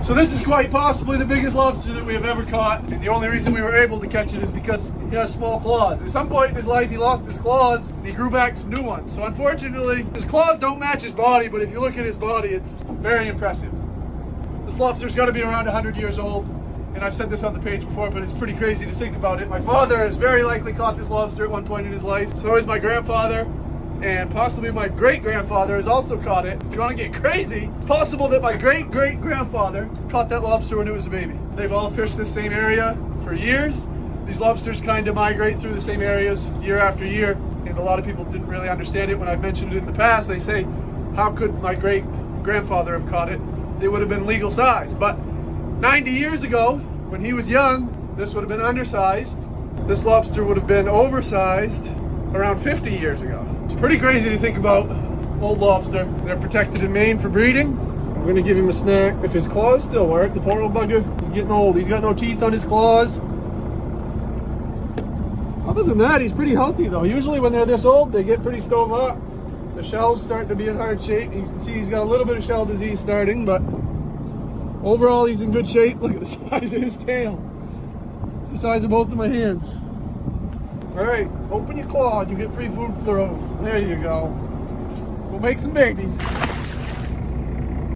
So this is quite possibly the biggest lobster that we have ever caught, and the only reason we were able to catch it is because he has small claws. At some point in his life he lost his claws and he grew back some new ones. So unfortunately his claws don't match his body, but if you look at his body it's very impressive. This lobster's got to be around 100 years old, and I've said this on the page before, but it's pretty crazy to think about it. My father has very likely caught this lobster at one point in his life. So is my grandfather. And possibly my great-grandfather has also caught it. If you want to get crazy, it's possible that my great-great-grandfather caught that lobster when it was a baby. They've all fished this same area for years. These lobsters kind of migrate through the same areas year after year, and a lot of people didn't really understand it when I've mentioned it in the past. They say, how could my great-grandfather have caught it? It would have been legal size. But 90 years ago, when he was young, this would have been undersized. This lobster would have been oversized around 50 years ago. It's pretty crazy to think about. Old lobster. They're protected in Maine for breeding. I'm going to give him a snack. If his claws still work, the poor old bugger, he's getting old. He's got no teeth on his claws. Other than that, he's pretty healthy though. Usually when they're this old, they get pretty stove up. The shell's starting to be in hard shape. You can see he's got a little bit of shell disease starting, but overall he's in good shape. Look at the size of his tail. It's the size of both of my hands. All right, open your claw and you get free food for the road. There you go. We'll make some babies.